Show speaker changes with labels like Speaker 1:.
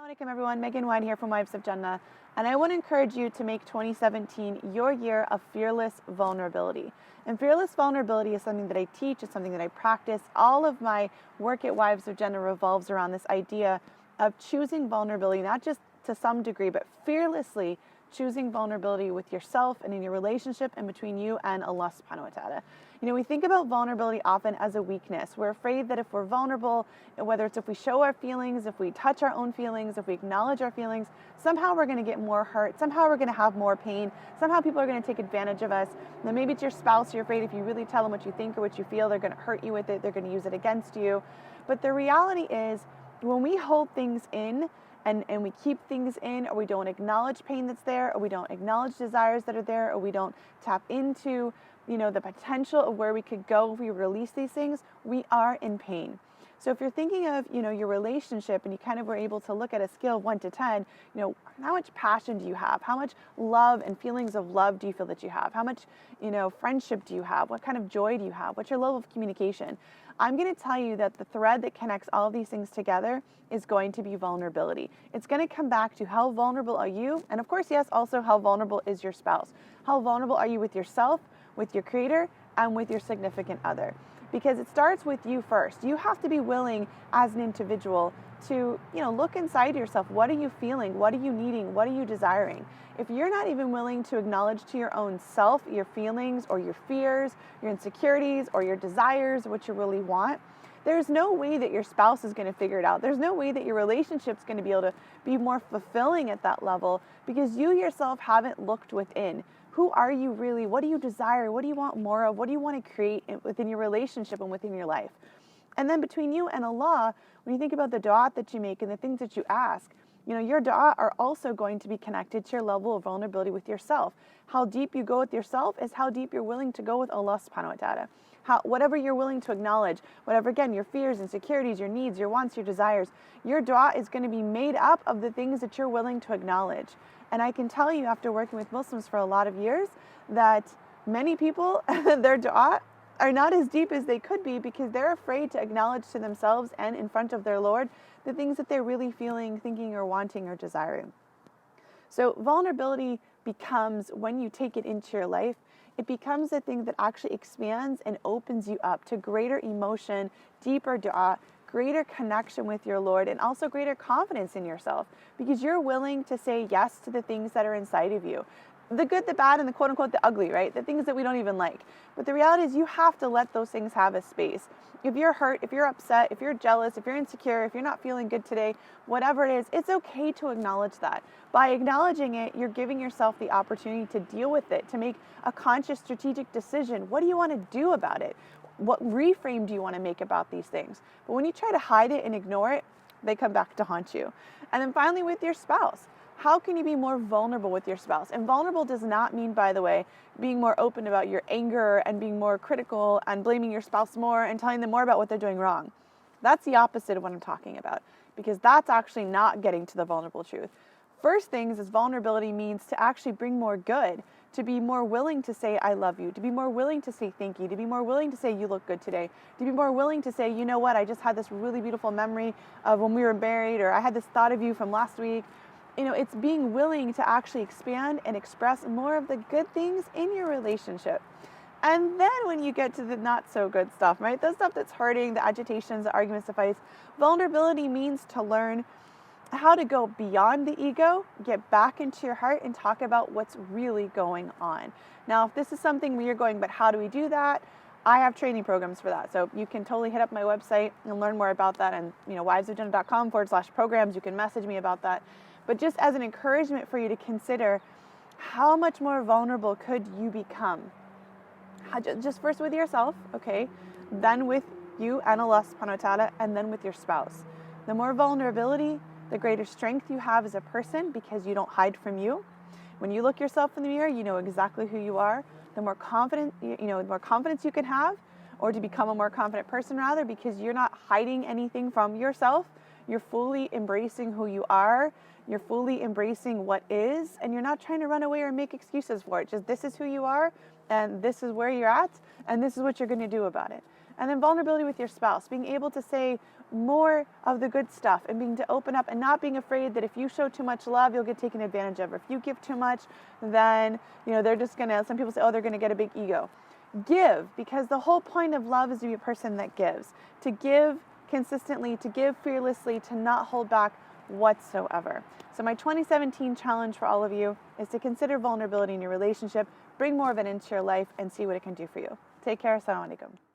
Speaker 1: Assalamualaikum everyone, Megan Wine here from Wives of Jannah, and I want to encourage you to make 2017 your year of fearless vulnerability. And fearless vulnerability is something that I teach, it's something that I practice. All of my work at Wives of Jannah revolves around this idea of choosing vulnerability, not just to some degree, but fearlessly choosing vulnerability with yourself and in your relationship and between you and Allah subhanahu wa ta'ala. We think about vulnerability often as a weakness. We're afraid that if we're vulnerable, whether it's if we show our feelings, if we touch our own feelings, if we acknowledge our feelings, somehow we're going to get more hurt, somehow we're going to have more pain, somehow people are going to take advantage of us. Then maybe it's your spouse, you're afraid if you really tell them what you think or what you feel, they're going to hurt you with it, they're going to use it against you. But the reality is, when we hold things in, and we keep things in, or we don't acknowledge pain that's there, or we don't acknowledge desires that are there, or we don't tap into, the potential of where we could go if we release these things, we are in pain. So if you're thinking of, your relationship and you kind of were able to look at a scale of 1 to 10, how much passion do you have? How much love and feelings of love do you feel that you have? How much, friendship do you have? What kind of joy do you have? What's your level of communication? I'm going to tell you that the thread that connects all of these things together is going to be vulnerability. It's going to come back to how vulnerable are you? And of course, yes, also how vulnerable is your spouse? How vulnerable are you with yourself, with your creator, and with your significant other? Because it starts with you first. You have to be willing as an individual to, look inside yourself. What are you feeling? What are you needing? What are you desiring? If you're not even willing to acknowledge to your own self your feelings or your fears, your insecurities or your desires, what you really want, there's no way that your spouse is going to figure it out. There's no way that your relationship's going to be able to be more fulfilling at that level because you yourself haven't looked within. Who are you really? What do you desire? What do you want more of? What do you want to create within your relationship and within your life? And then between you and Allah, when you think about the dua that you make and the things that you ask, your dua are also going to be connected to your level of vulnerability with yourself. How deep you go with yourself is how deep you're willing to go with Allah subhanahu wa ta'ala. Whatever you're willing to acknowledge, whatever, again, your fears, insecurities, your needs, your wants, your desires, your dua is going to be made up of the things that you're willing to acknowledge. And I can tell you, after working with Muslims for a lot of years, that many people, their dua are not as deep as they could be because they're afraid to acknowledge to themselves and in front of their Lord the things that they're really feeling, thinking, or wanting, or desiring. So vulnerability becomes, when you take it into your life, it becomes a thing that actually expands and opens you up to greater emotion, deeper dua, greater connection with your Lord, and also greater confidence in yourself because you're willing to say yes to the things that are inside of you. The good, the bad, and the quote unquote the ugly, right? The things that we don't even like. But the reality is you have to let those things have a space. If you're hurt, if you're upset, if you're jealous, if you're insecure, if you're not feeling good today, whatever it is, it's okay to acknowledge that. By acknowledging it, you're giving yourself the opportunity to deal with it, to make a conscious strategic decision. What do you want to do about it? What reframe do you want to make about these things? But when you try to hide it and ignore it, they come back to haunt you. And then finally, with your spouse. How can you be more vulnerable with your spouse? And vulnerable does not mean, by the way, being more open about your anger and being more critical and blaming your spouse more and telling them more about what they're doing wrong. That's the opposite of what I'm talking about, because that's actually not getting to the vulnerable truth. First things is vulnerability means to actually bring more good, to be more willing to say, I love you, to be more willing to say thank you, to be more willing to say you look good today, to be more willing to say, you know what, I just had this really beautiful memory of when we were married, or I had this thought of you from last week. It's being willing to actually expand and express more of the good things in your relationship. And then when you get to the not so good stuff, right? The stuff that's hurting, the agitations, the arguments, the fights, vulnerability means to learn how to go beyond the ego, get back into your heart and talk about what's really going on. Now, if this is something where you're going, but how do we do that? I have training programs for that. So you can totally hit up my website and learn more about that. And, wivesofjannah.com/programs. You can message me about that. But just as an encouragement for you to consider, how much more vulnerable could you become? Just first with yourself, okay? Then with you and Allah subhanahu wa ta'ala, and then with your spouse. The more vulnerability, the greater strength you have as a person because you don't hide from you. When you look yourself in the mirror, you know exactly who you are. The more confident, the more confidence you can have, or to become a more confident person rather, because you're not hiding anything from yourself. You're fully embracing who you are. You're fully embracing what is, and you're not trying to run away or make excuses for it. Just this is who you are, and this is where you're at, and this is what you're going to do about it. And then vulnerability with your spouse, being able to say, more of the good stuff and being to open up and not being afraid that if you show too much love, you'll get taken advantage of. Or if you give too much, then, they're just gonna, some people say, oh, they're gonna get a big ego. Give, because the whole point of love is to be a person that gives, to give consistently, to give fearlessly, to not hold back whatsoever. So my 2017 challenge for all of you is to consider vulnerability in your relationship, bring more of it into your life, and see what it can do for you. Take care. Assalamu alaikum.